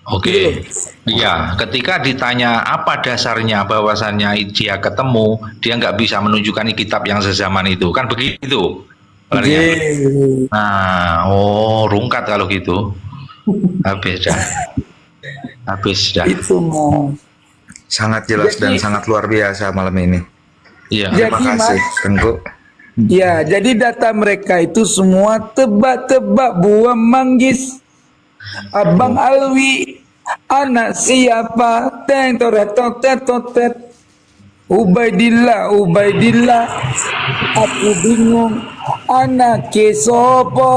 Oke, iya. Ketika ditanya apa dasarnya bahwasannya dia ketemu, dia nggak bisa menunjukkan kitab yang sezaman itu, kan begitu, sebenarnya. Oke. Nah, rungkat kalau gitu. Habis dah, habis dah. Itu Mas. Sangat jelas dan Jadi, sangat luar biasa malam ini. Iya. Terima jadi kasih, Mas, Tengku. ya, jadi data mereka itu semua tebak-tebak buah manggis. Abang Alwi, anak siapa? Teng toret totet totet. Ubaidillah, Ubaidillah. Aku bingung. Anak kesopo.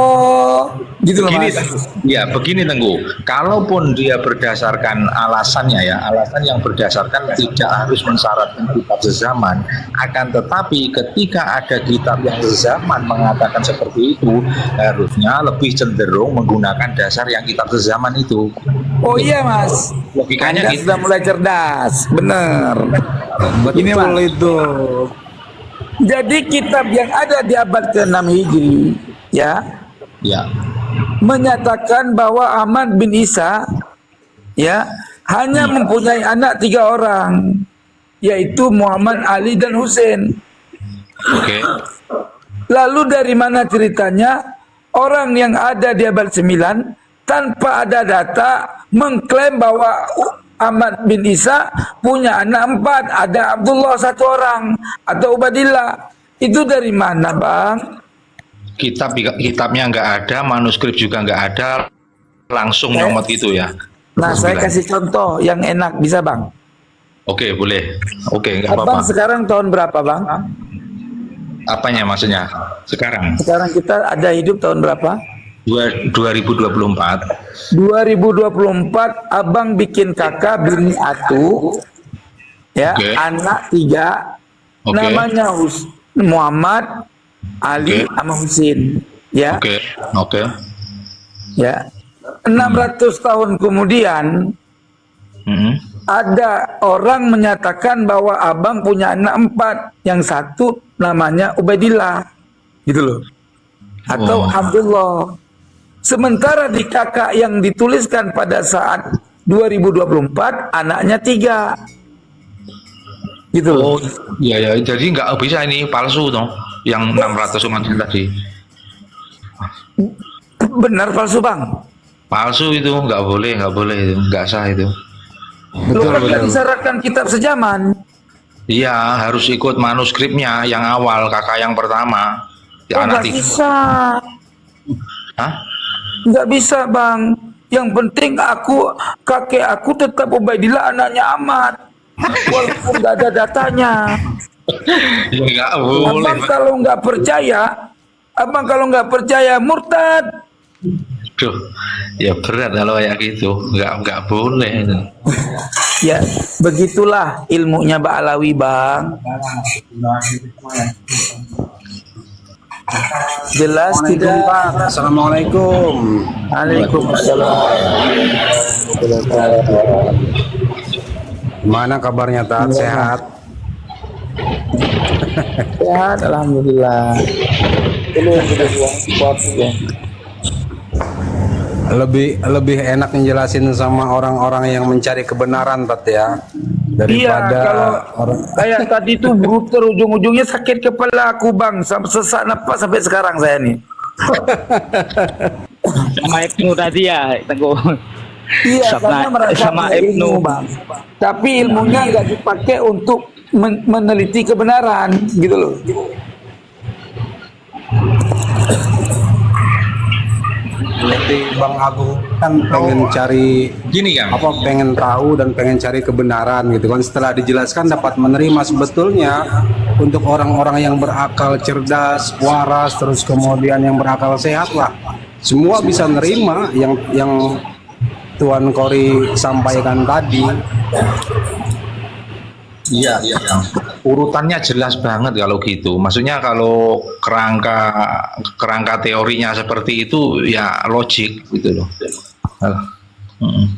Gitu loh Begini, Mas. ya begini Tenggu. Kalaupun dia berdasarkan alasannya ya, alasan yang berdasarkan tidak harus mensyaratkan kitab sezaman, akan tetapi ketika ada kitab yang sezaman mengatakan seperti itu, harusnya lebih cenderung menggunakan dasar yang kitab sezaman itu. Oh iya Mas. Logikanya Anda gitu. sudah mulai cerdas. Bener. Ini Betul Mas. itu. Jadi kitab yang ada di abad ke-6 Hijri ya Ya, menyatakan bahwa Ahmad bin Isa ya hanya mempunyai anak 3 orang, yaitu Muhammad, Ali dan Husain. oke. Lalu dari mana ceritanya orang yang ada di abad 9 tanpa ada data mengklaim bahwa Ahmad bin Isa punya anak 4, ada Abdullah 1 orang atau Ubadillah. Itu dari mana Bang? Kitabnya nggak ada, manuskrip juga nggak ada, langsung nyomot gitu ya. Nah, saya Sembilan. kasih contoh yang enak, bisa Bang? Oke, boleh. Oke, nggak Abang apa-apa. sekarang tahun berapa Bang? Apanya maksudnya? Sekarang Sekarang kita ada hidup tahun berapa? 2024. 2024. Abang bikin kakak bini atu, ya, Oke. anak 3, Oke. namanya Muhammad, Ali, Oke. sama Husin, ya, Oke, oke. ya. 600 tahun kemudian Mhm. ada orang menyatakan bahwa abang punya anak 4, yang satu namanya Ubaidillah, gitu loh, atau Oh. Abdullah. Sementara di kakak yang dituliskan pada saat 2024 anaknya 3, gitu loh. Oh, iya ya. Jadi nggak bisa ini palsu dong. Yang 600 umat tadi. Benar palsu Bang? Palsu itu nggak boleh itu, nggak sah itu. Lo kan nggak disyaratkan kitab sejaman. Iya, harus ikut manuskripnya yang awal, kakak yang pertama. Oh, Anak nggak 3. bisa. Hah? Nggak bisa Bang. Yang penting kakek aku tetap Ubaidillah anaknya Ahmad, walaupun nggak ada datanya. Ya nggak boleh. Abang kalau nggak percaya murtad. Duh, ya berat kalau kayak gitu. Nggak boleh itu. Ya, begitulah ilmunya Mbak Alawi Bang. Jelas tidak? Assalamualaikum. Waalaikumsalam. Gimana kabarnya Tat? Sehat? Sehat, alhamdulillah. Lebih enak ngejelasin sama orang-orang yang mencari kebenaran Tat ya, Iya, daripada kalau orang. kayak tadi tuh bruter ujung-ujungnya sakit kepala aku Bang, sesak napas sampai sekarang saya nih. Sama Ibnu tadi ya, Teguh. Iya, karena merasa sama punya ilmu Ibnu. Bang. Tapi ilmunya nggak dipakai untuk meneliti kebenaran, gitu loh. Seperti Bang Agung kan pengen cari Gini kan? pengen tahu dan pengen cari kebenaran gitu kan. Setelah dijelaskan dapat menerima. Sebetulnya untuk orang-orang yang berakal cerdas, waras, terus kemudian yang berakal sehat lah, semua bisa nerima yang Tuan Kori sampaikan tadi. Iya, iya. Urutannya jelas banget kalau gitu. Maksudnya kalau kerangka teorinya seperti itu ya logik gitu loh. Mm-mm.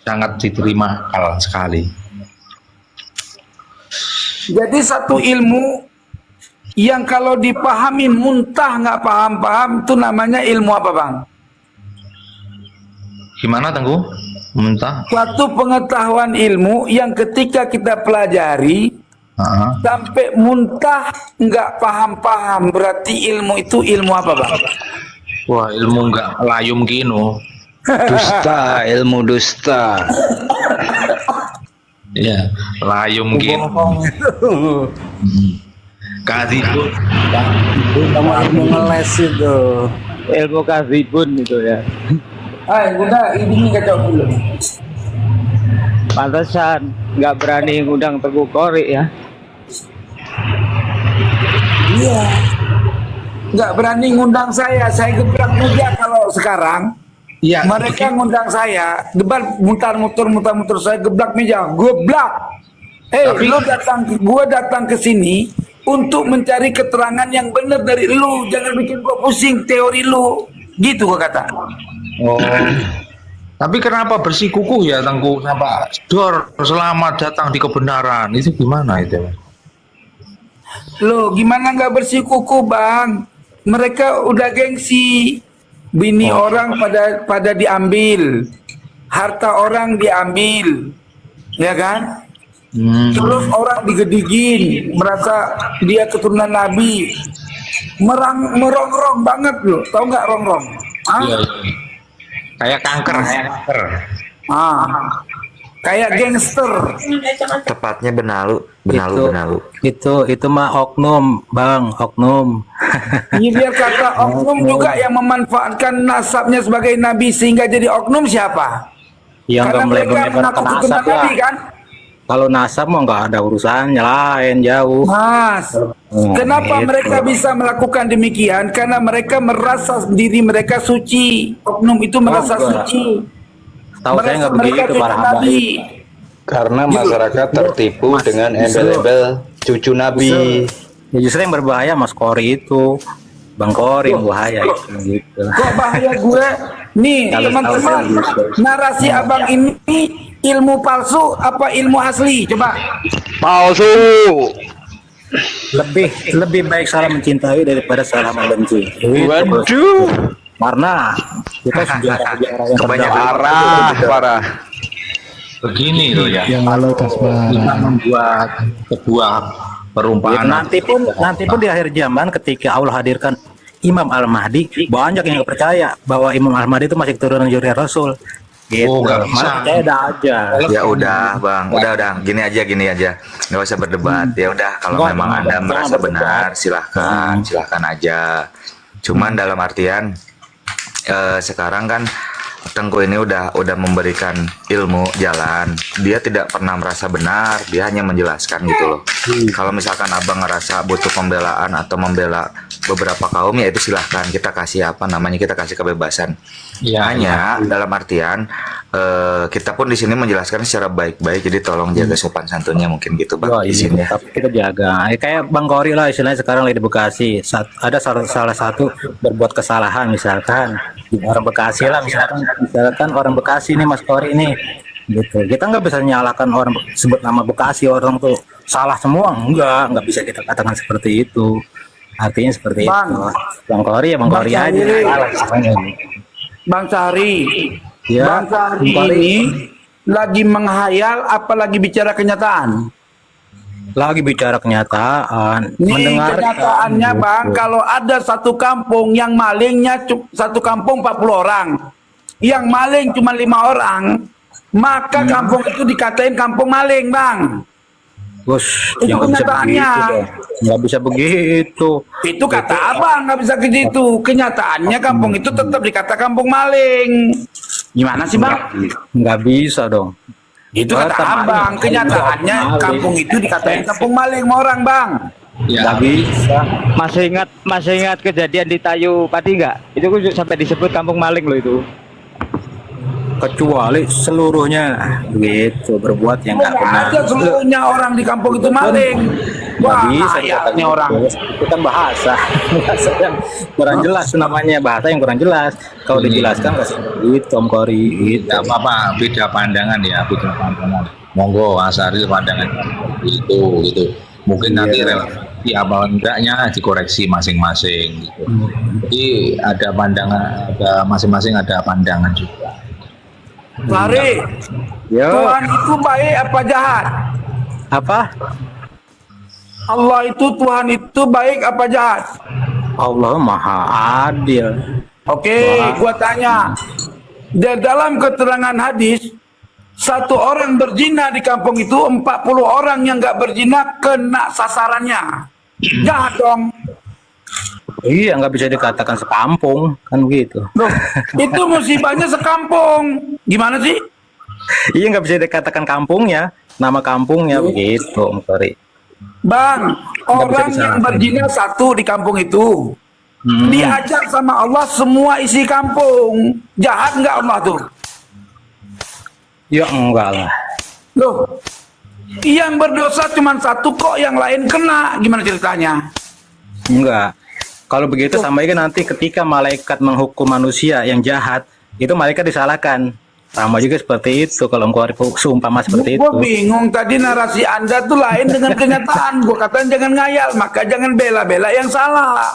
Sangat diterima akal sekali. Jadi satu ilmu yang kalau dipahami muntah nggak paham-paham itu namanya ilmu apa Bang? Gimana Tengku? Muntah. Suatu pengetahuan ilmu yang ketika kita pelajari sampai muntah nggak paham-paham, berarti ilmu itu ilmu apa, Bang? Wah, ilmu nggak layum kino. Dusta, ilmu dusta. Ya, layum kino. Kadibun. Sama ilmu ngeles itu. Ilmu kasibun itu ya. Udah ini kacau dulu. Pantesan nggak berani ngundang Teguh Kori ya. Iya. Nggak berani ngundang saya geblak meja kalau sekarang. Iya. Mereka ngundang saya, debat muter-muter saya geblak meja, geblak. Lu datang, gua datang ke sini untuk mencari keterangan yang benar dari lu, jangan bikin gua pusing teori lu. Gitu gua kata. Oh. Tapi kenapa bersikukuh ya Tengku sampai dor selamat datang di kebenaran itu gimana itu? Loh, gimana nggak bersikukuh, Bang? Mereka udah gengsi. Bini orang pada diambil, harta orang diambil, ya kan? Terus orang digedigin, merasa dia keturunan Nabi, merongrong banget loh, tahu nggak rongrong? Iya. Kayak kanker. Kayak gangster. Tepatnya benalu. Itu mah oknum, Bang, oknum. Ini biar kata oknum juga yang memanfaatkan nasabnya sebagai Nabi sehingga jadi oknum siapa? Yang Karena nggak mereka melebar-lebar mengaku ke keturunan nasab ya. Nabi kan? Kalau nasab mah nggak ada urusannya, lain jauh. Mas, kenapa mereka bisa melakukan demikian? Karena mereka merasa diri mereka suci. Oknum itu merasa suci. Tahu saya nggak begitu, para hamba. Karena masyarakat tertipu dengan embel-embel cucu Nabi. Ya justru yang berbahaya Mas Kori itu, Bang Kori yang bahaya itu gitu. Kok bahaya gue? Nih teman-teman, narasi abang ini ilmu palsu apa ilmu asli? Coba. Palsu. Lebih baik salah mencintai daripada salah membenci. Waduh. Karena kita sejarah-sejarah yang Parah. Begini loh ya. Halo Kasbar. Kita membuat sebuah perumpamaan. nanti pun di akhir zaman ketika Allah hadirkan Imam Al-Mahdi, banyak yang nggak percaya bahwa Imam Al-Mahdi itu masih keturunan zuriat Rasul. Gitu. Oh, nggak bisa. Malah percaya dah aja. Ya udah, Bang. Udah. Gini aja. Nggak usah berdebat. Ya udah, kalau Nggak, memang Anda jangan merasa berdebat. benar, silahkan aja. Cuman dalam artian sekarang kan Tengku ini udah memberikan ilmu jalan. Dia tidak pernah merasa benar, dia hanya menjelaskan gitu loh. Kalau misalkan abang ngerasa butuh pembelaan atau membela beberapa kaum, ya itu silahkan. Kita kasih kita kasih kebebasan. Ya, Hanya dalam artian kita pun di sini menjelaskan secara baik-baik. Jadi tolong jaga sopan santunnya mungkin gitu bang. Wah, Di iya, sini. tapi kita jaga. Kayak Bang Kori lah istilahnya sekarang lagi di Bekasi. Ada salah satu berbuat kesalahan misalkan orang Bekasi lah misalkan orang Bekasi nih Mas Kori ini gitu. Kita nggak bisa menyalahkan orang sebut nama Bekasi orang tuh salah semua, nggak bisa kita katakan seperti itu. Artinya seperti Bang. itu. Bang Kori ya Bang Kori aja. Sahri. Salah semuanya. Bang Sahri, Ya, Bang Sahri Bang Kori. ini lagi menghayal apa lagi bicara kenyataan? Lagi bicara kenyataan, Nih mendengarkan. kenyataannya Bang, kalau ada satu kampung yang malingnya satu kampung 40 orang, yang maling cuma 5 orang, maka kampung itu dikatain kampung maling, Bang. Bos, Itu yang nggak bisa kenyataannya. begitu dong. Nggak bisa begitu. Itu kata abang, nggak bisa gitu. Kenyataannya kampung itu tetap dikata kampung maling. Gimana sih Bang? Nggak bisa dong. Itu kata Tetap abang, maling. kenyataannya Maling. kampung itu dikatain kampung maling sama orang Bang. Ya, Nggak bisa. Masih ingat kejadian di Tayu Pati nggak? Itu sampai disebut kampung maling loh itu. Kecuali seluruhnya gitu berbuat yang nggak Nggak benar. ada seluruhnya orang di kampung itu maling. Nggak Wah, bisa ayatnya orang. Itu kan bahasa yang kurang jelas namanya, bahasa yang kurang jelas. Kalau dijelaskan nggak seperti itu Om Kori gitu. tidak apa-apa, beda pandangan ya, beda pandangan. Monggo Asari pandangan itu gitu. Mungkin nanti relasi apa enggaknya dikoreksi masing-masing gitu. Jadi ada pandangan, ada masing-masing ada pandangan juga. Fahri, Yo, Tuhan itu baik apa jahat? apa? Allah itu, Tuhan itu baik apa jahat? Allah Maha Adil. Oke, gua tanya. Dalam keterangan hadis, satu orang berzina di kampung itu 40 orang yang nggak berzina kena sasarannya. Jahat dong. Iya, nggak bisa dikatakan sekampung kan begitu. Loh, itu musibahnya sekampung. Gimana sih? Iya, nggak bisa dikatakan kampungnya, nama kampungnya begitu, Om Tori. Bang, orang yang berzina satu di kampung itu diajak sama Allah semua isi kampung. Jahat nggak Allah tuh? Ya enggak lah. Loh, yang berdosa cuma satu kok, yang lain kena. Gimana ceritanya? Enggak. Kalau begitu sama aja nanti ketika malaikat menghukum manusia yang jahat, itu malaikat disalahkan. Sama juga seperti itu kalau engkau seumpama seperti itu. Gue bingung tadi narasi Anda tuh lain dengan kenyataan. Gue katakan jangan ngayal, maka jangan bela-bela yang salah.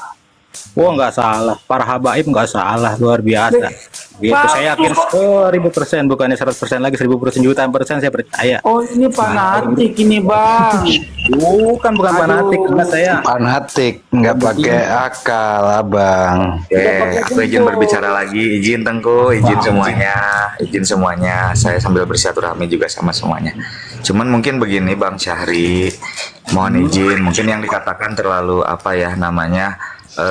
Wah, nggak salah. Para habaib nggak salah, luar biasa. Gitu. Saya yakin Palsu 1000%, bukannya 100% lagi, 1000% jutaan persen saya percaya. Oh, ini fanatik ini, Bang. Bukan fanatik, karena saya Fanatik, nggak pakai akal, abang. Oke, aku izin berbicara lagi. Izin Tengku, izin semuanya. Saya sambil bersilaturahmi juga sama semuanya. Cuman mungkin begini Bang Syahri, mohon izin. Mungkin yang dikatakan terlalu apa ya namanya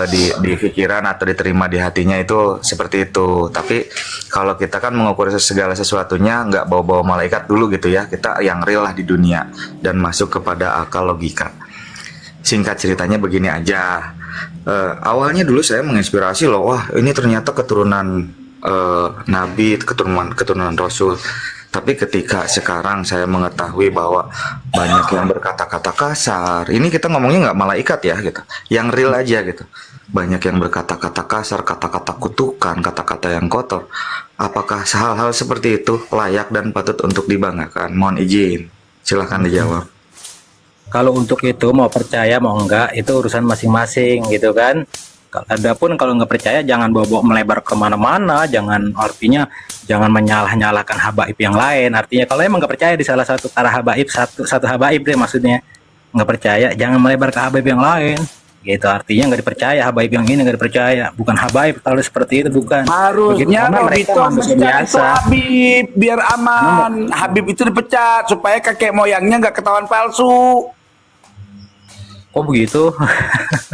di pikiran atau diterima di hatinya itu seperti itu. Tapi kalau kita kan mengukur segala sesuatunya nggak bawa-bawa malaikat dulu gitu ya. Kita yang real lah di dunia dan masuk kepada akal logika. Singkat ceritanya begini aja. Awalnya dulu saya menginspirasi loh, wah ini ternyata keturunan Nabi, keturunan Rasul. Tapi ketika sekarang saya mengetahui bahwa banyak yang berkata-kata kasar, ini kita ngomongnya nggak malaikat ya gitu, yang real aja gitu. Banyak yang berkata-kata kasar, kata-kata kutukan, kata-kata yang kotor. Apakah hal-hal seperti itu layak dan patut untuk dibanggakan? Mohon izin, silahkan dijawab. kalau untuk itu mau percaya mau enggak itu urusan masing-masing gitu kan. Adapun kalau nggak percaya jangan bawa-bawa melebar kemana-mana, jangan menyalah-nyalahkan habaib yang lain. Artinya kalau emang nggak percaya di salah satu para habaib, satu habaib deh maksudnya nggak percaya, jangan melebar ke habaib yang lain. Gitu artinya nggak dipercaya habaib yang ini, nggak dipercaya, bukan habaib kalau seperti itu, bukan. Harusnya Karena mereka Robito manusia mencari biasa. Habib biar aman. Habib itu dipecat supaya kakek moyangnya nggak ketahuan palsu. Oh begitu.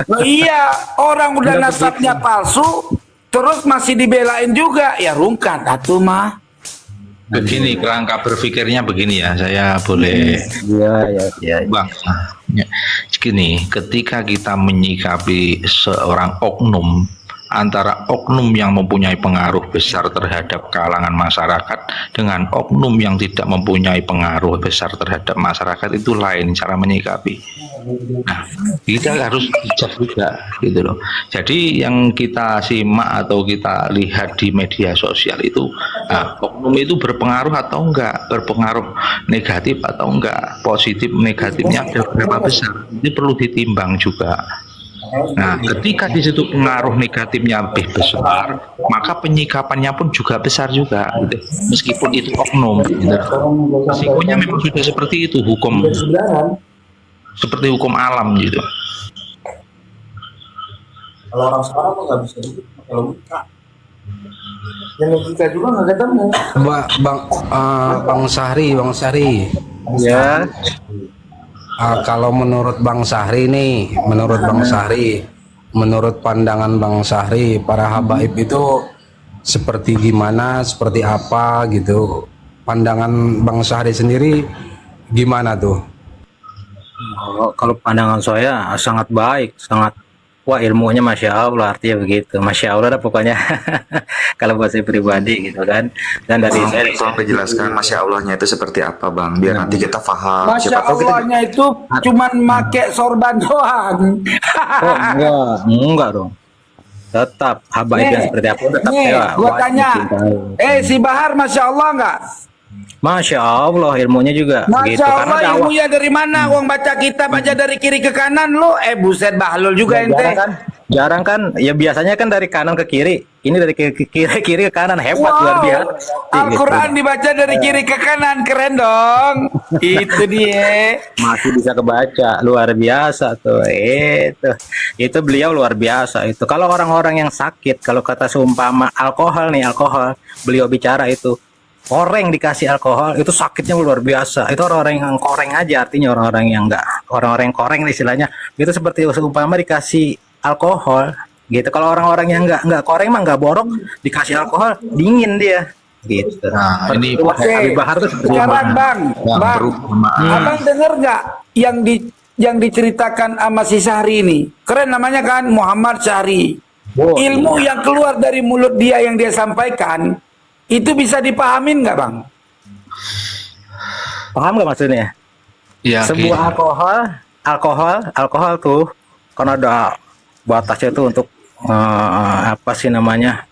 Loh iya, orang udah Nggak nasabnya palsu, terus masih dibelain juga, ya rungkat atuh mah. Begini kerangka berpikirnya begini ya, saya boleh Iya. Bang. Ya, gini, ketika kita menyikapi seorang oknum, antara oknum yang mempunyai pengaruh besar terhadap kalangan masyarakat dengan oknum yang tidak mempunyai pengaruh besar terhadap masyarakat, itu lain cara menyikapi. Nah, kita harus bijak juga gitu loh. Jadi yang kita simak atau kita lihat di media sosial itu, oknum itu berpengaruh atau enggak, berpengaruh negatif atau enggak, positif negatifnya berapa besar, ini perlu ditimbang juga. Nah, ketika di situ pengaruh negatifnya lebih besar, maka penyikapannya pun juga besar juga, gitu. Meskipun itu oknum, gitu. Risikonya memang sudah seperti itu, hukum seperti hukum alam gitu. Kalau orang sekarang kok nggak bisa gitu pakai logika. Yang logika juga nggak ketemu. Bang Syahri. Ya. Kalau menurut Bang Syahri nih, menurut pandangan Bang Syahri, para habaib itu seperti gimana, seperti apa gitu? Pandangan Bang Syahri sendiri gimana tuh? Kalau pandangan saya sangat baik, sangat wah ilmunya masya Allah, artinya begitu, masya Allah dah pokoknya. Kalau buat saya pribadi gitu kan. Dan dari saya Tolong dijelaskan masya Allahnya itu seperti apa Bang, biar nanti kita paham. Masya Siapa tahu kita Allahnya itu cuman make sorban doang. oh enggak dong. Tetap habaib yang seperti apa tetap saya Gua tanya, wajib tahu. si Bahar Masya Allah nggak? Masya Allah, ilmunya juga Masya gitu. Karena Allah, dakwah ilmunya dari mana? Uang baca kitab aja dari kiri ke kanan lo. Buset bahlul juga ente. jarang kan, ya biasanya kan dari kanan ke kiri. Ini dari kiri ke kanan, hebat luar biasa. Al-Quran Gitu. dibaca dari kiri ke kanan, keren dong. Itu dia. Masih bisa kebaca, luar biasa tuh. Itu beliau luar biasa itu. Kalau orang-orang yang sakit, kalau kata seumpama alkohol nih, alkohol, beliau bicara itu. Koreng dikasih alkohol itu sakitnya luar biasa. Itu orang-orang yang koreng aja, artinya orang-orang yang enggak, orang-orang yang koreng istilahnya. Itu seperti seumpama dikasih alkohol gitu. Kalau orang-orang yang enggak koreng mah enggak borok, dikasih alkohol dingin dia gitu. Nah, ini Oke. Bahar tuh seperti Sekarang itu. bang, abang dengar nggak yang diceritakan sama si Syahri ini? Keren namanya kan, Muhammad Syahri. Oh, Ilmu yang keluar dari mulut dia yang dia sampaikan itu bisa dipahamin nggak bang? Paham nggak maksudnya? ya, Sebuah alkohol tuh kan ada batasnya tuh untuk apa sih namanya?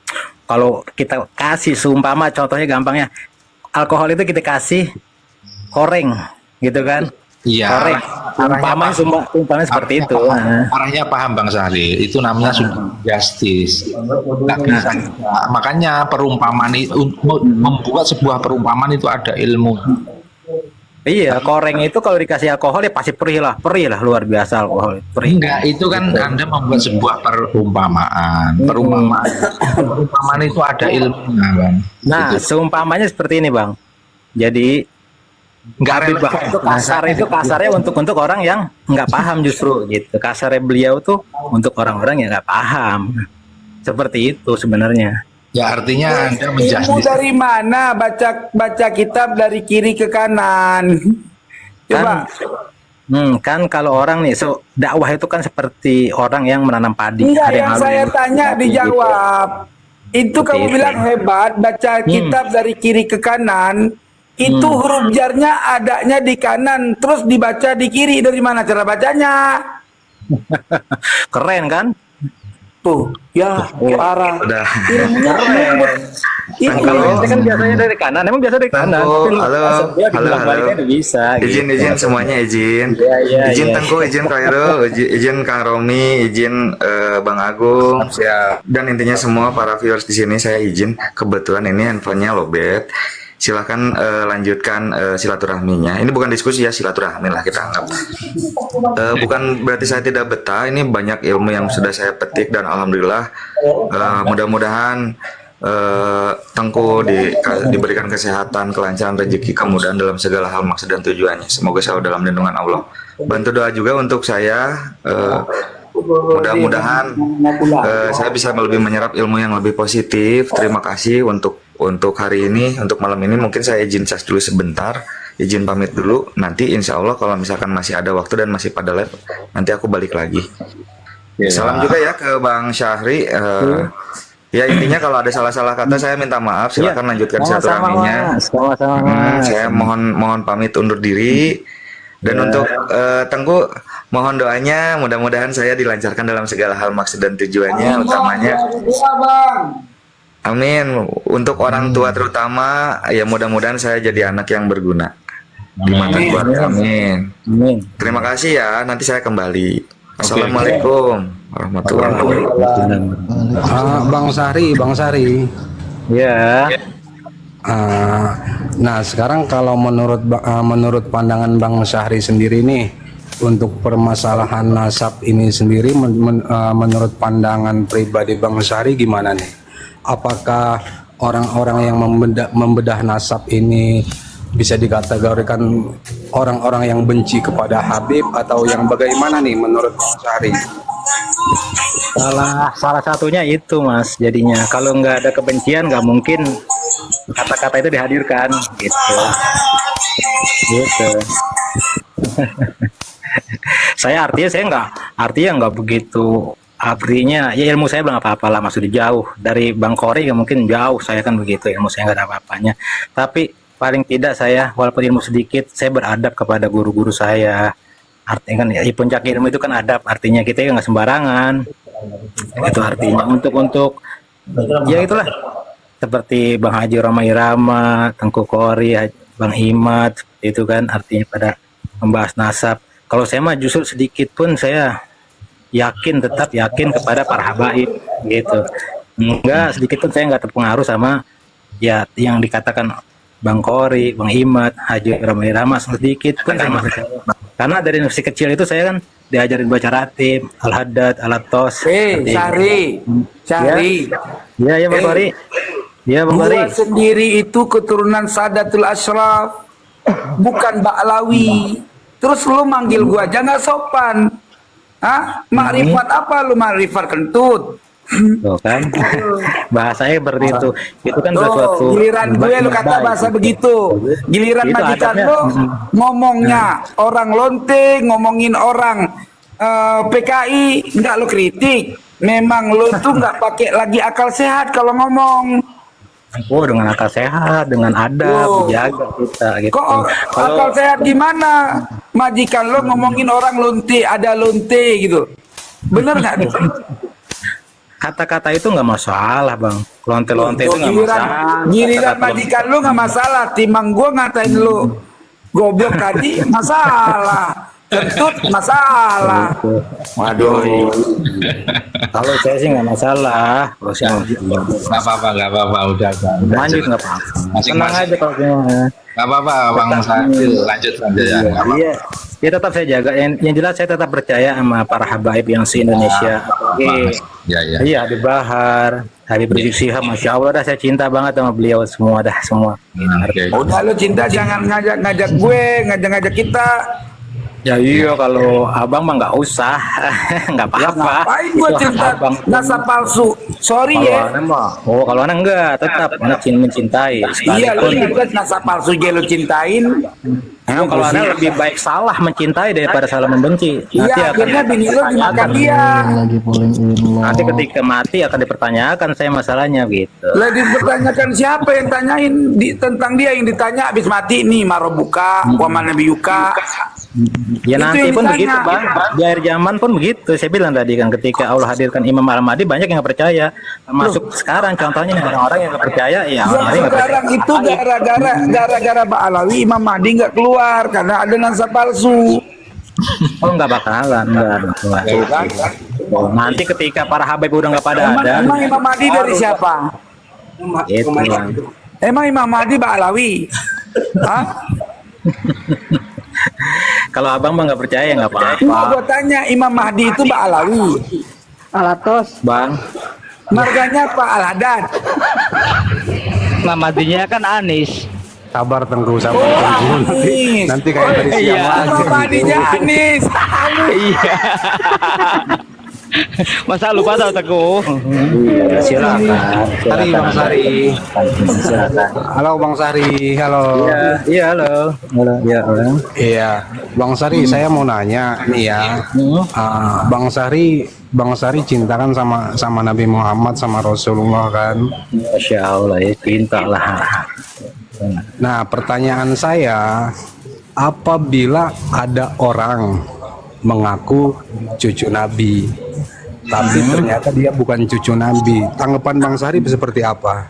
Kalau kita kasih seumpama contohnya gampangnya, alkohol itu kita kasih koreng gitu kan? Iya. Koreng. Umpamanya seperti itu. Arahnya paham Bang Syahri, itu namanya sudah justice. Nggak bisa. Makanya perumpamaan itu, membuat sebuah perumpamaan itu ada ilmu. Iya, koreng itu kalau dikasih alkohol ya pasti perih lah luar biasa alkohol. Perih. Enggak, itu kan Anda membuat sebuah perumpamaan. Perumpamaan itu ada ilmunya, Bang. Nah, seumpamanya seperti ini, Bang. Jadi Enggak Habib Bahar itu kasarnya untuk orang yang nggak paham justru gitu. Kasarnya beliau tuh untuk orang-orang yang nggak paham. Seperti itu sebenarnya. Ya artinya Anda Ilmu menjustice. dari mana? Baca kitab dari kiri ke kanan. Coba. Kan kalau orang nih, dakwah itu kan seperti orang yang menanam padi. Enggak, Ada yang harus saya tanya dijawab. Itu Seperti kamu itu. bilang hebat, baca kitab dari kiri ke kanan. Itu huruf jarnya adanya di kanan, terus dibaca di kiri. Dari mana cara bacanya? Keren kan? Tuh, ya parah. Udah. Ilmunya ini Kalau kan biasanya dari kanan, emang biasa dari kanan. Tengku, Tapi lu halo, asal dia halo, dibilang baliknya halo. udah bisa. Izin semuanya izin. Iya, Izin iya. Tengku, izin Khairul, izin Kang Romi, izin Bang Agung. Dan intinya semua para viewers di sini saya izin. Kebetulan ini handphonenya lowbat. Silahkan lanjutkan silaturahminya. Ini bukan diskusi ya, silaturahmi lah kita anggap. Bukan berarti saya tidak betah. Ini banyak ilmu yang sudah saya petik dan alhamdulillah mudah-mudahan Tengku diberikan kesehatan, kelancaran, rezeki, kemudahan dalam segala hal maksud dan tujuannya. Semoga selalu dalam lindungan Allah. Bantu doa juga untuk saya. Mudah-mudahan saya bisa lebih menyerap ilmu yang lebih positif. Terima kasih untuk hari ini, untuk malam ini. Mungkin saya izin cas dulu sebentar, izin pamit dulu. Nanti insya Allah kalau misalkan masih ada waktu dan masih pada live, nanti aku balik lagi. Salam juga ya ke Bang Syahri. Ya intinya kalau ada salah-salah kata saya minta maaf. Silakan lanjutkan silaturahminya. Sama-sama. Saya mohon pamit undur diri. Dan untuk Tengku, mohon doanya mudah-mudahan saya dilancarkan dalam segala hal maksud dan tujuannya, utamanya. Amin. Untuk orang tua terutama, ya mudah-mudahan saya jadi anak yang berguna di mata keluarga. Amin. Terima kasih ya. Nanti saya kembali. Assalamualaikum warahmatullahi wabarakatuh. Bang Sari. Ya. Nah sekarang kalau menurut pandangan Bang Syahri sendiri nih, untuk permasalahan nasab ini sendiri, menurut pandangan pribadi Bang Syahri gimana nih? Apakah orang-orang yang membedah nasab ini bisa dikategorikan orang-orang yang benci kepada Habib atau yang bagaimana nih menurut Bang Syahri? Salah satunya itu Mas, jadinya kalau nggak ada kebencian nggak mungkin kata-kata itu dihadirkan gitu. Saya nggak begitu, artinya ya ilmu saya belum apa-apa lah, maksudnya jauh dari Bang Kori ya, mungkin jauh saya kan begitu, ilmu saya nggak ada apa-apanya, tapi paling tidak saya walaupun ilmu sedikit saya beradab kepada guru-guru saya. Artinya kan ya, puncak ilmu itu kan adab, artinya kita ya nggak sembarangan. Itu artinya untuk ya itulah seperti Bang Haji Roma Irama, Tengku Kori, Bang Imad, itu kan artinya pada membahas nasab. Kalau saya mah justru sedikit pun saya tetap yakin kepada para habaib gitu. Enggak sedikit pun saya nggak terpengaruh sama ya yang dikatakan Bang Kori, Bang Imad, Haji Roma Irama, sedikit pun saya masih percaya. Karena dari masih kecil itu saya kan diajarin baca ratib, Al-Haddad, Al-Atos. Syahri. Ya Bang Kori. Ya Bang Kori. Gua sendiri itu keturunan Sadatul Ashraf, bukan Ba'lawi. Terus lu manggil gua aja nggak sopan. Hah? Makrifat apa lu, makrifat kentut? Tuh kan. Bahasanya seperti itu. Itu kan sesuatu giliran gue lu kata baik. bahasa begitu. Giliran Itu majikan adabnya. lu ngomongnya orang lonte, ngomongin orang PKI, nggak lu kritik. Memang lu tuh nggak pakai lagi akal sehat kalau ngomong. Oh, dengan akal sehat, dengan adab, dijaga kita gitu. Kok akal sehat gimana? Majikan lu ngomongin orang lonte, ada lonte gitu. Bener nggak tuh? Kata-kata itu nggak masalah, Bang. Lonte-lonte itu nggak masalah. Giliran Kata-kata majikan lu nggak masalah, timbang gua ngatain lu goblok tadi masalah, kentut masalah. Waduh. Kalau saya sih nggak masalah. Kalau saya Nggak apa-apa, udah. lanjut nggak apa-apa. Tenang Masing-masing. aja kalau saya. Nggak apa-apa, Bang Sadil, lanjut saja ya. Nggak apa-apa. Iya. Ya tetap saya jaga. Yang jelas saya tetap percaya sama para habaib yang se-Indonesia. Oke. Ya. Iya, Habib Bahar, Habib Rizik Syihab, Masya Allah dah saya cinta banget sama beliau semua semua. Oke. Udah lu cinta jangan ngajak gue, ngajak kita. Ya iya kalau abang mah nggak usah, nggak Ya apa-apa. ngapain gue Itu cerita abang. nasab palsu? Sorry Kalau ya. anak mah, kalau anak enggak, tetap anak mencintai. Iya lu Sekalipun juga nasab palsu aja lu cintain. emang kalau anak lebih baik salah mencintai daripada salah membenci. Nanti Iya akan akhirnya bini lu dimakan dia. nanti ketika mati akan dipertanyakan saya masalahnya gitu. Lah dipertanyakan siapa yang tanyain tentang dia yang ditanya habis mati nih Marobuka, wa Nabi Yuka. Ya Itu nanti yang pun ditanya. begitu bang, di akhir zaman pun begitu. Saya bilang tadi kan ketika Allah hadirkan Imam Al-Mahdi banyak yang nggak percaya. Masuk sekarang contohnya orang-orang yang nggak percaya ya Yang orang-orang yang nggak sekarang percaya. itu gara-gara Ba'alawi Imam Mahdi nggak keluar karena ada nasab palsu. Oh nggak bakalan, enggak. Oh, nanti ketika para habaib udah nggak pada ada, Emang Imam Mahdi dari siapa? itu bang. Emang Imam Mahdi Ba'alawi? Hah? Kalau abang mah nggak percaya nggak Enggak, apa-apa, gua tanya Imam Mahdi itu Ba'alawi. bang. Marganya apa? Al-Haddad. Namanya kan Anis. Sabar Tengku, sabar Oh, Tengku. Anis. Nanti kayak tadi siang iya. lagi. Imam Mahdinya Anis. Iya. Masa lupa tahu Teguh? Iya, silakan. Sari, Bang Sari. Silakan. Halo Bang Sari, halo. Iya, halo. Iya, halo. Iya, Bang Sari, saya mau nanya nih ya. Bang Sari cinta kan sama Nabi Muhammad sama Rasulullah kan. Masya Allah ya, cinta lah. Nah, pertanyaan saya, apabila ada orang mengaku cucu Nabi, tapi ternyata dia bukan cucu Nabi, tanggapan Bang Sari seperti apa?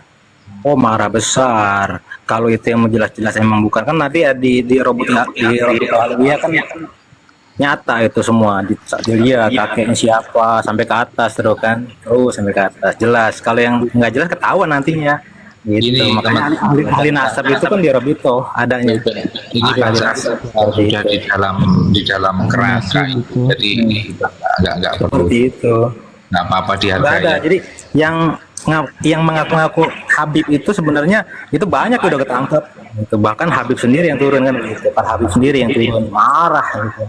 Oh marah besar. Kalau itu yang jelas-jelas emang bukan kan nanti ya di robot dia kan nyata itu semua dilihat kakeknya siapa sampai ke atas terus kan sampai ke atas jelas. Kalau yang nggak jelas ketahuan nantinya gitu. Ini, Makanya ahli nasab itu kan di Robito adanya. Ini bahasa sudah di dalam kerangka itu. Jadi nggak perlu, Seperti itu. nggak apa-apa Nggak ada. dihargai. Jadi yang mengaku-ngaku Habib itu sebenarnya itu banyak udah ketangkep. Itu bahkan Habib sendiri yang turun kan gitu. Pak Habib sendiri yang turun marah gitu.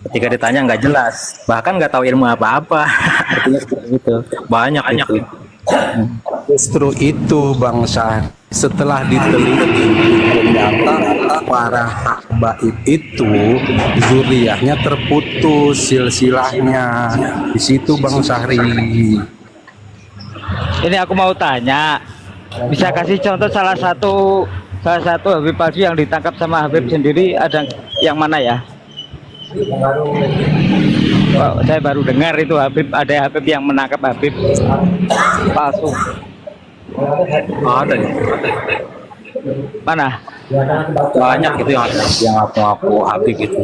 Ketika ditanya nggak jelas, bahkan nggak tahu ilmu apa-apa. Artinya seperti itu. Banyak itu. Justru itu bangsa setelah diteliti ternyata para habaib itu zuriyahnya terputus silsilahnya di situ Bang Sahri. Ini aku mau tanya, bisa kasih contoh salah satu Habib palsu yang ditangkap sama Habib sendiri, ada yang mana ya? Oh, saya baru dengar itu Habib, ada Habib yang menangkap Habib palsu. Ada ya. Mana? Banyak gitu yang ngaku-ngaku Habib gitu.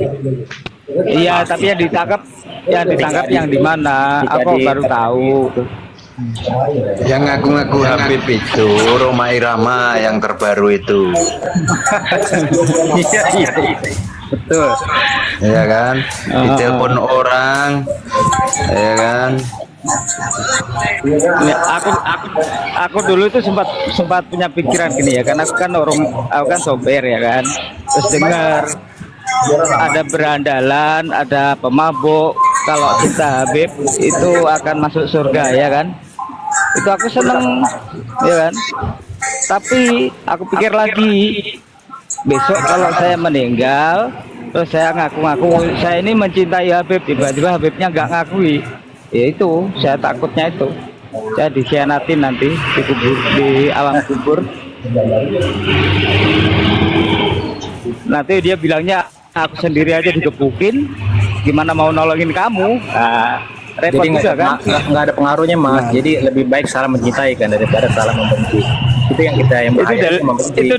Iya, tapi yang ditangkap yang di mana? Aku baru tahu. Yang ngaku-ngaku Habib itu Roma Irama yang terbaru itu. Iya. Betul. Ya kan? Ditelepon orang. Ya kan? Ya, aku dulu itu sempat punya pikiran gini ya, karena aku kan sopir ya kan. Terus dengar ada berandalan, ada pemabuk, kalau cinta Habib itu akan masuk surga ya kan. Itu aku seneng ya kan. Tapi aku pikir lagi, besok kalau saya meninggal terus saya ngaku-ngaku saya ini mencintai Habib, tiba-tiba Habibnya nggak ngakui, ya itu saya takutnya itu saya dikhianatin nanti di alam kubur. Nanti dia bilangnya aku sendiri aja digebukin, gimana mau nolongin kamu. Nah, repot Jadi juga kan. nggak ada pengaruhnya Mas. Jadi lebih baik salah mencintai kan daripada salah membenci. Itu yang bahaya, membenci. Itu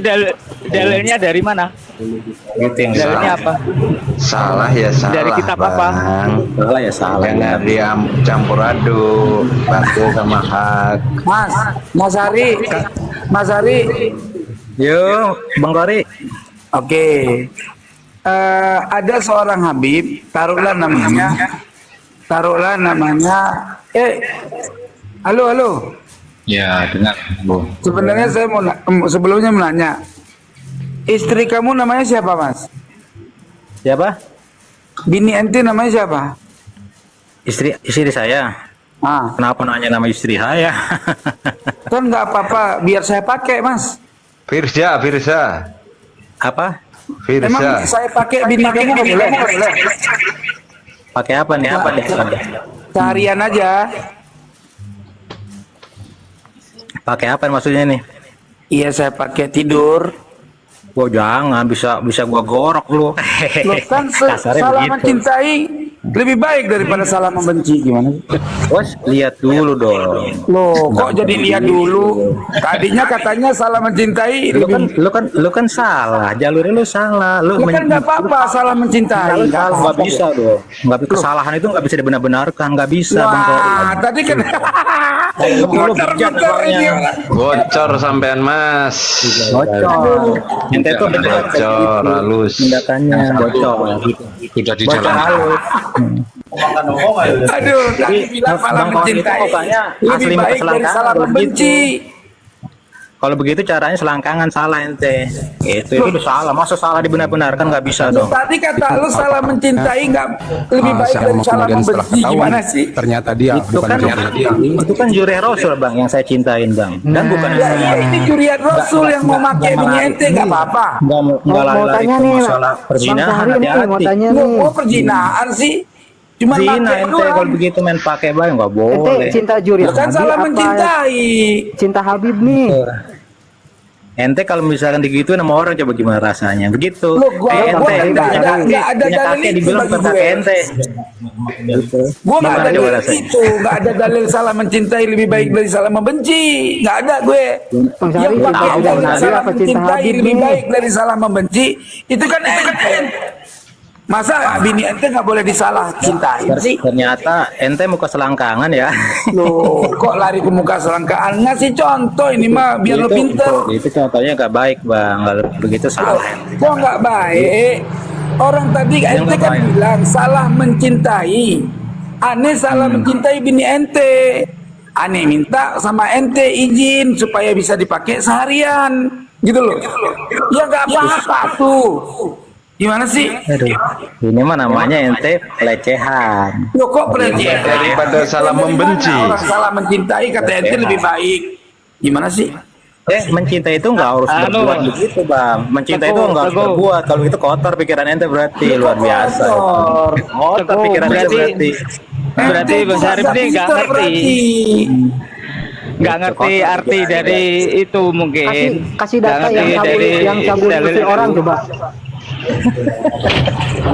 dalilnya dari mana? Itu yang Dalilnya apa? Salah ya salah. Dari kitab apa? Bang. salah ya salah. Jangan dicampur aduk batil sama hak. Mas Ari, Yo, Bang Kori. oke. Ada seorang Habib, taruhlah namanya. Halo. Ya, dengar. Bu. Sebenarnya saya sebelumnya menanya, istri kamu namanya siapa, Mas? Siapa? Bini ente namanya siapa? Istri saya. Ah, Kenapa nanya nama istri saya? kan nggak apa-apa, biar saya pakai, Mas. Firza. Apa? Emang Firza. saya pakai bini kamu nggak boleh? Pakai apa nih? Apa deh? Seharian aja. Pakai apa maksudnya nih? Iya, saya pakai tidur. Gua jangan bisa gua gorok lu. Loh, kan Kasarnya salah begitu. mencintai lebih baik daripada salah membenci, gimana sih? Bos, lihat dulu dong. Loh, kok jadi lihat dulu? Tadinya katanya salah mencintai lebih. Lu kan salah, jalurnya lu salah. Lu kan nggak apa-apa salah mencintai. Nggak bisa dong. Kesalahan itu nggak bisa dibenar-benarkan, nggak bisa Bang Kori. Wah, tadi kan Bocor ini. Bocor sampean Mas. Bocor. Ente tuh benar Bocor halus. tindakannya bocor. Sudah di Bocor jalan. halus. Aduh, tadi bilang salah Bang Kori itu mencintai pokoknya lebih asli baik dari selangkangan salah kalau membenci. Kalau begitu caranya selangkangan salah ente. Itu udah salah. Masa salah dibenar-benarkan nggak bisa dong. Tadi kata lu salah mencintai nggak lebih baik Secara dari salah kemudian setelah membenci, ketahuan, gimana sih? ternyata dia Itu bukan kan ternyata dia. itu kan jureh Rasul Bang yang saya cintain Bang. Dan bukan Ya iya, ini curiat Rasul yang mau pakai bini ente, nggak apa-apa. nggak lari-lari ke masalah perzinahan, hati-hati. Lu perjinaan sih? Cuma Zina pakai ente kalau doang. begitu main pakai bae nggak boleh. Cinta juri Lu kan salah mencintai. cinta Habib nih. Ente kalau misalkan digituin sama orang coba gimana rasanya? Begitu. Loh, gua ente kan nggak ada punya dalil kakek itu dibilang bagi kakek gue. ente. Gitu. Gue nggak ada Gimana coba dalil rasanya? itu, nggak ada dalil salah mencintai lebih baik dari salah membenci, nggak ada gue. Bang Syarif, Yang pakai cinta dalil Habib salah apa cinta mencintai Habib lebih nih? baik dari salah membenci, itu kan ente. Masa bini ente nggak boleh disalah cintain sih? Ternyata ente muka selangkangan ya. Loh, kok lari ke muka selangkaan? Ngasih contoh ini mah biar lo pinter. Itu contohnya nggak baik Bang. Kalau begitu salah. Kok nggak baik? Orang tadi Yang ente nggak kan baik. bilang salah mencintai. Aneh salah mencintai bini ente. Aneh minta sama ente izin supaya bisa dipakai seharian, gitu loh. Ya nggak apa-apa tuh. Gimana sih? Aduh, ini mah namanya ente pelecehan. Loh kok pelecehan? Daripada salah membenci. Orang salah mencintai kata ente lebih baik. Gimana sih? Mencintai itu nggak harus berbuat begitu Bang. Mencintai itu nggak harus berbuat. Kalau itu kotor pikiran ente berarti luar biasa. Kotor pikiran ente berarti. Berarti Bang Syarif ini nggak ngerti arti dari itu mungkin. Kasih Nggak data ngerti yang cabul dalil istri itu. orang coba.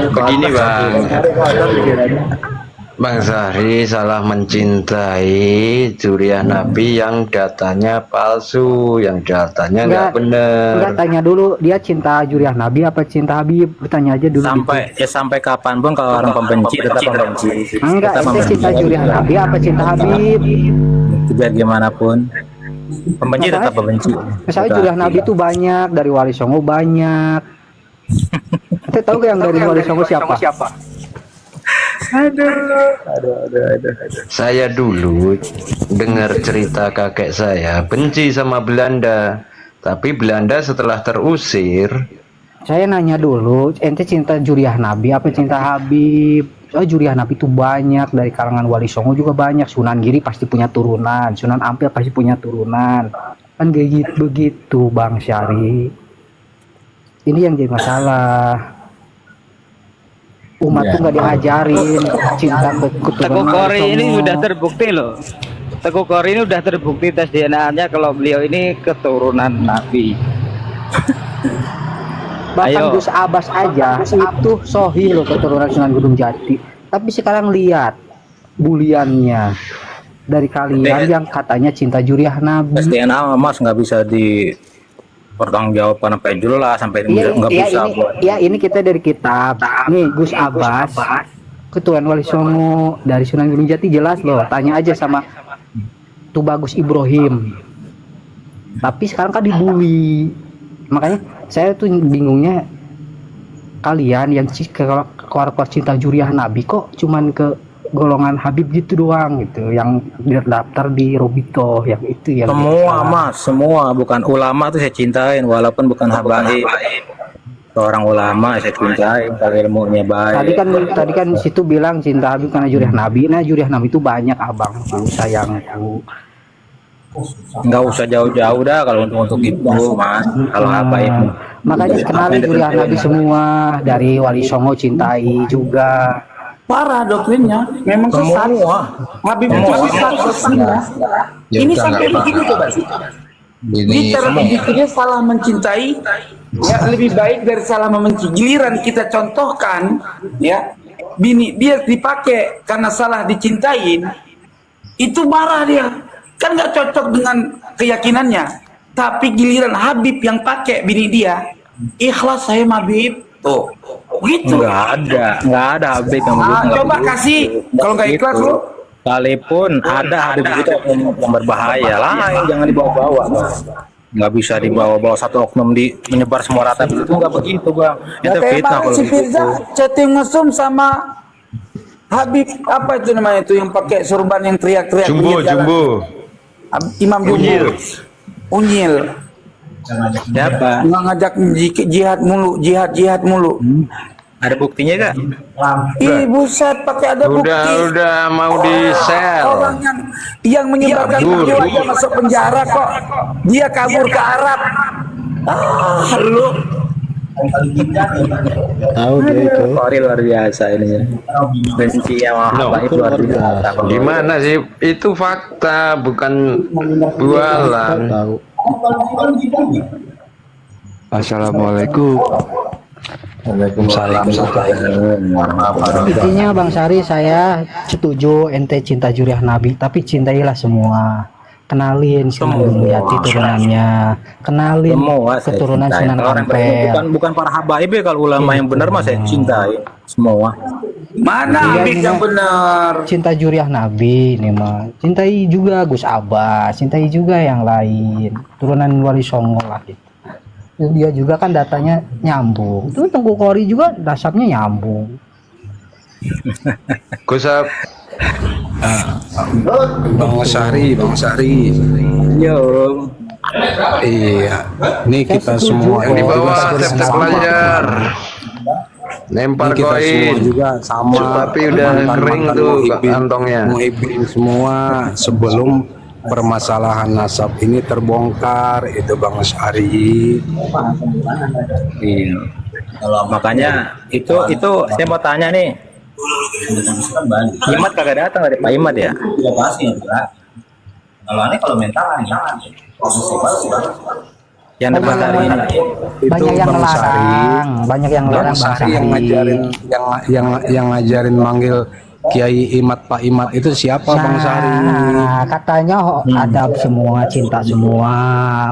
Begini Bang. Bang Sari salah mencintai Juriah Nabi yang datanya palsu, yang datanya nggak benar. Enggak, tanya dulu dia cinta Juriah Nabi apa cinta Habib, bertanya aja dulu. Sampai kapanpun kalau orang pembenci tetap pembenci. Enggak, Tetap ente cinta Juriah Nabi apa cinta Habib? Itu biar gimana pun pembenci tetap pembenci. Misalnya Juriah Nabi itu banyak, dari Wali Songo banyak. Ente tahu gak yang dari Wali Songo siapa? Saya dulu dengar cerita kakek saya benci sama Belanda, tapi Belanda setelah terusir. Saya nanya dulu, ente cinta Juriah Nabi apa cinta Habib? Oh, Juriah Nabi itu banyak, dari kalangan Wali Songo juga banyak. Sunan Giri pasti punya turunan, Sunan Ampel pasti punya turunan. Kan kayak begitu Bang Syari. Ini yang jadi masalah. Umat tuh nggak diajarin cinta ke Teguh keturunan Kori Wali ini Songo. sudah terbukti loh. Teguh Kori ini sudah terbukti tes DNA-nya kalau beliau ini keturunan Nabi. Bahkan Ayo. Gus Abbas aja itu sohi loh keturunan Sunan Gunung Jati. Tapi sekarang lihat buliannya dari kalian yang katanya cinta Juriah Nabi. Tes DNA Mas nggak bisa dipertanggungjawabkan sampai jelas sampai nggak bisa buat. Ini kita dari kitab. Nih Gus Abbas, keturunan Wali Songo dari Sunan Gunung Jati jelas loh. Tanya aja sama Tubagus Ibrahim. Tapi sekarang kan dibully. Makanya saya tuh bingungnya kalian yang keluar cinta Juriah Nabi kok cuman ke golongan Habib gitu doang gitu, yang terdaftar di Robito yang itu yang Semua Mas, semua bukan ulama tuh saya cintain walaupun bukan habaib. Seorang ulama saya cintain kalau ilmunya baik. tadi kan situ bilang cinta Habib karena Juriah Nabi. Nah, Juriah Nabi itu banyak abangku, sayangku. Nggak usah jauh-jauh dah kalau untuk itu Mas. Kalau habaib Makanya kenalin Juriah Nabi semua, dari Wali Songo cintai juga. Parah doktrinnya, memang sesat. Habib itu sesat doktrinnya. Ini sampai begini coba sih. Ini cara berpikirnya salah mencintai, ya lebih baik dari salah membenci. Giliran kita contohkan, ya bini dia dipakai karena salah dicintain, itu marah dia, kan nggak cocok dengan keyakinannya. Tapi giliran Habib yang pakai bini dia, ikhlas saya Habib, tuh gitu. nggak ada habib yang begitu. Coba kasih, kalau nggak ikhlas lu. Sekalipun ada habib itu yang berbahaya lah, jangan dibawa-bawa. Nggak bisa dibawa-bawa satu oknum menyebar semua rata itu nggak begitu Bang. Itu fitnah kalau si Firza begitu. chatting mesum sama Habib apa itu namanya itu yang pakai sorban yang teriak-teriak Jumbo, pinggir jalan. Jumbo. Imam Jumbo. Unyil. Siapa? Nggak ngajak jihad mulu. Ada buktinya gak? Ih buset, pakai ada bukti. Udah mau di-sell. Orang yang menyebarkan video aja masuk penjara kok. Dia kabur ke Arab. Lu Tahu dia itu. Kori luar biasa ini ya. Benci sama habaib luar biasa. Gimana sih? Itu fakta, bukan bualan. Tahu. Assalamualaikum. Waalaikumsalam. Intinya Bang Sari, saya setuju ente cinta Juriah Nabi, tapi cintailah semua. Kenalin Sunan Gunung Jati turunannya, kenalin Semua saya keturunan cintai. Sunan Kalau orang Ampel. bukan para habaib ya, kalau ulama yang benar mah saya cintai semua. mana Habib yang benar? Cinta Juriah Nabi ini mah. Cintai juga Gus Abbas, cintai juga yang lain. Turunan Wali Songo lah gitu. Dia juga kan datanya nyambung. Itu Tengku Kori juga dasarnya nyambung. Kusap. Bang Sari. Yo. Iya. Ini kita semua Yang di bawah juga tap pelajar. Lempar Ini kita semua koin. juga sama. Tapi udah kering tuh kantongnya. Muhibin semua sebelum permasalahan nasab ini terbongkar itu Bang Sari. Iya. Makanya itu saya mau tanya nih. Imat kagak datang dari Pak Imat ya? Kalau mental jangan. Yang debat hari ini. Banyak yang Bang ngelarang, banyak yang Bang ngelarang Bang Sari yang Sari. ngajarin yang ngajarin manggil Kiai Imat Pak Imat itu siapa Bang Sari? Nah, katanya adab semua, cinta semua,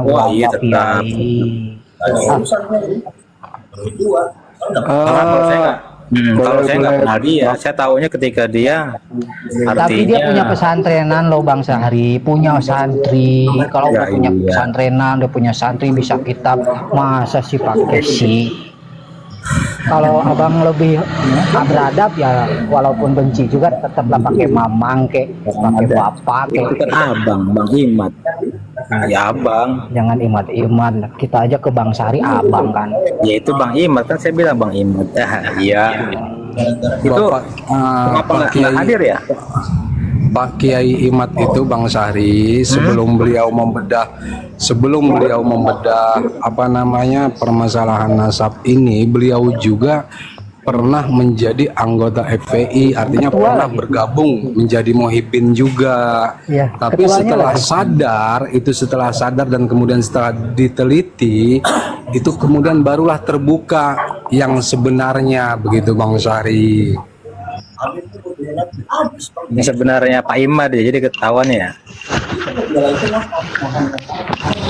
Wah, iya, Bapak tetap. Kiai. Kalau saya nggak kenal dia, saya tahunya ketika dia Tapi dia punya artinya pesantrenan loh Bang Sahri, punya santri. Kalau Ya, udah punya iya. pesantrenan, udah punya santri bisa kitab, masa sih pakai sih? Kalau abang lebih beradab ya, walaupun benci juga tetaplah pakai mamang kek, pakai bapak itu kek. kan abang, Bang Imat. Ya abang, Jangan imat-imat, kita aja ke Bang Sahri abang kan. ya itu Bang Imat kan saya bilang Bang Imat. Iya. Itu kenapa Pak nggak hadir ya? Pak Kiai Imat itu Bang Sahri sebelum beliau membedah apa namanya permasalahan nasab ini, beliau juga pernah menjadi anggota FPI, artinya Ketua pernah lagi. bergabung menjadi muhibbin juga. Iya, Tapi ketuanya setelah sadar dan kemudian setelah diteliti, itu kemudian barulah terbuka yang sebenarnya, begitu Bang Sahri. Ini sebenarnya Pak Imat ya, jadi ketahuan ya.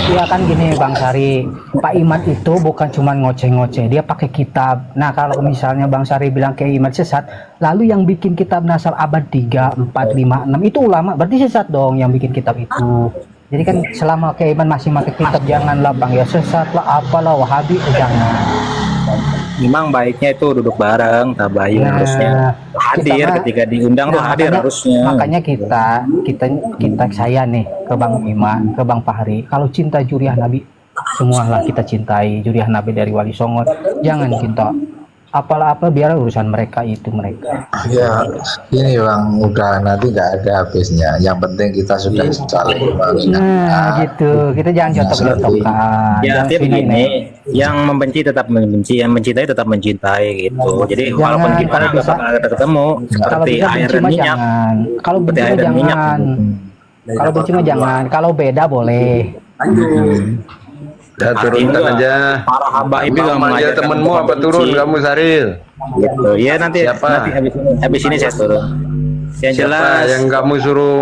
Iya kan gini Bang Sari, Pak Imat itu bukan cuma ngoceh-ngoceh, dia pakai kitab. Nah kalau misalnya Bang Sari bilang Kiai Imat sesat, lalu yang bikin kitab nasab abad 3, 4, 5, 6 itu ulama, berarti sesat dong yang bikin kitab itu. Jadi kan selama Kiai Imat masih pakai kitab, janganlah Bang ya, sesat lah apalah Wahabi, jangan. Memang baiknya itu duduk bareng, tabayun Nah, harusnya hadir kita mah- ketika diundang tuh hadir harusnya. Makanya kita saya nih ke Bang Iman, ke Bang Fahri, kalau cinta Juriah Nabi, semualah kita cintai Juriah Nabi dari Wali Songo. Jangan kita apalah-apa, biar urusan mereka itu mereka. Ya, ini Bang, udah nanti nggak ada habisnya. Yang penting kita sudah saling Nah mengingatkan. gitu, kita jangan jotok-jotokan. Ya Jangan artinya ini. begini, yang membenci tetap membenci, yang mencintai tetap mencintai gitu. Jadi walaupun Jangan, kita kalau nggak bisa- bakal ketemu Kalau seperti bisa air benci dan mah minyak. jangan. Kalau Seperti benci mah air dan minyak. jangan. Kalau benci mah jangan. Kalau beda boleh. Ya turunkan Artinya, aja. para habaib juga Emang manja mengajarkan temenmu untuk apa turun membenci. kamu Saril? Gitu. Ya nanti Siapa? habis ini saya turun. Yang Siapa jelas yang kamu suruh